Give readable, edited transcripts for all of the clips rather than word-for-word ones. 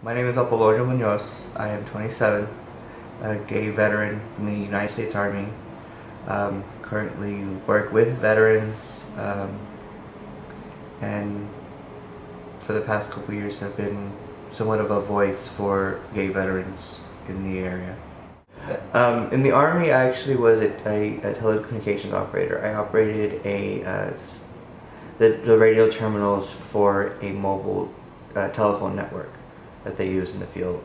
My name is Apolonio Munoz. I am 27, a gay veteran from the United States Army. Currently work with veterans, and for the past couple years have been somewhat of a voice for gay veterans in the area. In the Army, I actually was a telecommunications operator. I operated the radio terminals for a mobile telephone network that they use in the field.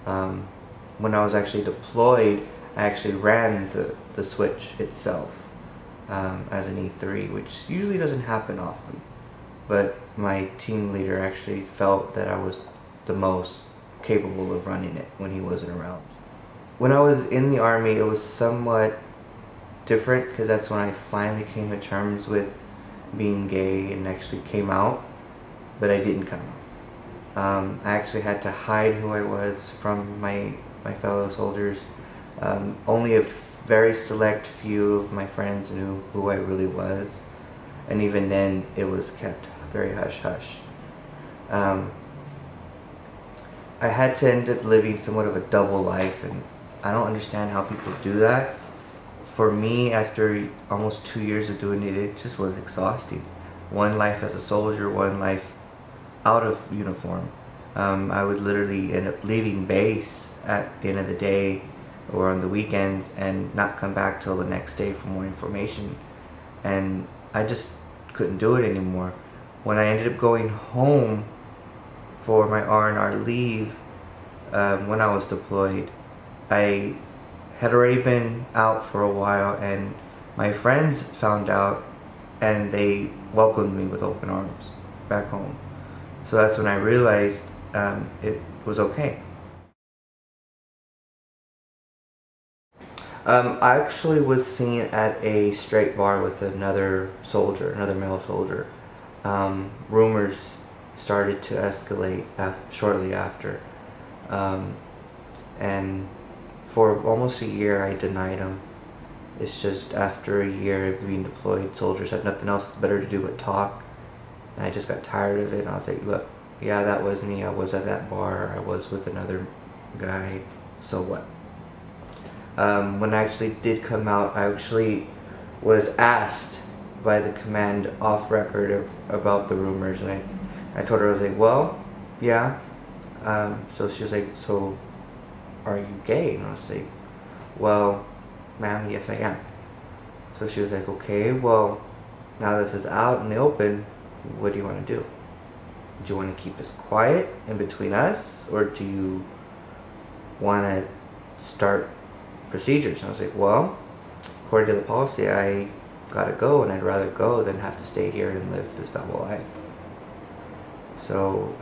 When I was actually deployed, I actually ran the switch itself as an E3, which usually doesn't happen often. But my team leader actually felt that I was the most capable of running it when he wasn't around. When I was in the Army, it was somewhat different because that's when I finally came to terms with being gay and actually came out, but I didn't come out. I actually had to hide who I was from my fellow soldiers. Only a very select few of my friends knew who I really was, and even then it was kept very hush-hush. I had to end up living somewhat of a double life, and I don't understand how people do that. For me, after almost 2 years of doing it, it just was exhausting. One life as a soldier, one life out of uniform. I would literally end up leaving base at the end of the day or on the weekends and not come back till the next day for more information, and I just couldn't do it anymore. When I ended up going home for my R&R leave, when I was deployed, I had already been out for a while, and my friends found out and they welcomed me with open arms back home. So that's when I realized it was okay. I actually was seen at a straight bar with another soldier, another male soldier. Rumors started to escalate shortly after. And for almost a year I denied him. It's just after a year of being deployed, soldiers had nothing else better to do but talk. And I just got tired of it, and I was like, look, yeah, that was me. I was at that bar. I was with another guy. So what? When I actually did come out, I actually was asked by the command off record about the rumors, and I told her, I was like, well, yeah. So she was like, so are you gay? And I was like, well, ma'am, yes I am. So she was like, okay, well, now this is out in the open, what do you want to do? Do you want to keep this quiet in between us, or do you want to start procedures? And I was like, well, according to the policy, I gotta go, and I'd rather go than have to stay here and live this double life. So,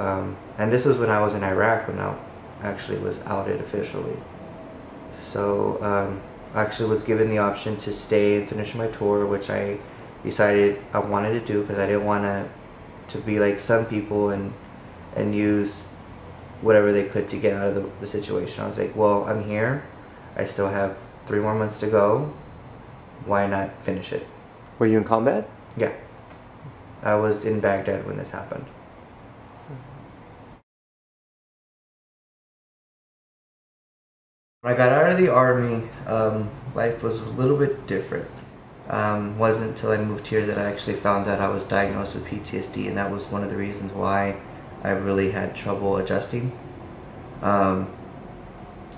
and this was when I was in Iraq, when I actually was outed officially. So, I actually was given the option to stay and finish my tour, which I decided I wanted to do because I didn't want to be like some people and use whatever they could to get out of the situation. I was like, well, I'm here. I still have 3 more months to go. Why not finish it? Were you in combat? Yeah. I was in Baghdad when this happened. When I got out of the Army, life was a little bit different. Wasn't until I moved here that I actually found that I was diagnosed with PTSD, and that was one of the reasons why I really had trouble adjusting,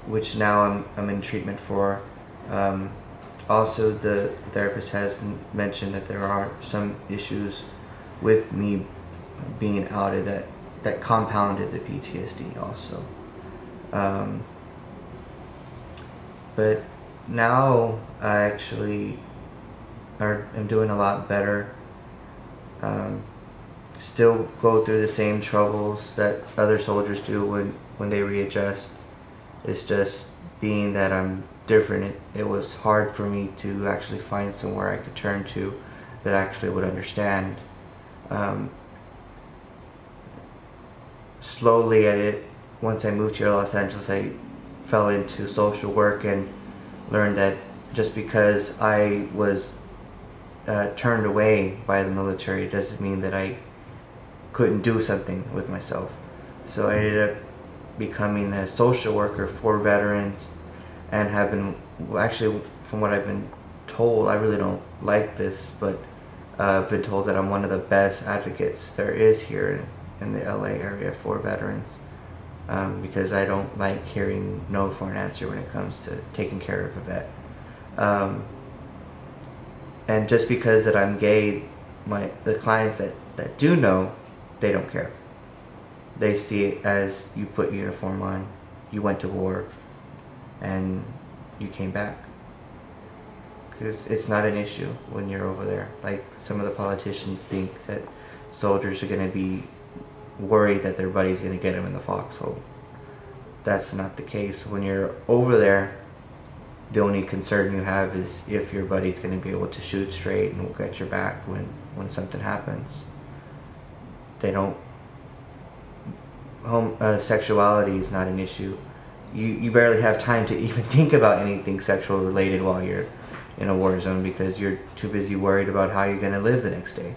which now I'm in treatment for. Also, the therapist has mentioned that there are some issues with me being outed that compounded the PTSD also. But now I actually am doing a lot better. Still go through the same troubles that other soldiers do when they readjust. It's just being that I'm different, it was hard for me to actually find somewhere I could turn to that actually would understand. Slowly once I moved here to Los Angeles, I fell into social work and learned that just because I was turned away by the military doesn't mean that I couldn't do something with myself. So I ended up becoming a social worker for veterans, and have been, well, actually, from what I've been told, I really don't like this, but I've been told that I'm one of the best advocates there is here in the LA area for veterans, because I don't like hearing no for an answer when it comes to taking care of a vet. And just because that I'm gay, the clients that do know, they don't care. They see it as you put uniform on, you went to war, and you came back. Because it's not an issue when you're over there. Like some of the politicians think that soldiers are going to be worried that their buddy's going to get them in the foxhole. That's not the case. When you're over there, the only concern you have is if your buddy's going to be able to shoot straight and will get your back when something happens. They don't... sexuality is not an issue. You barely have time to even think about anything sexual related while you're in a war zone, because you're too busy worried about how you're going to live the next day.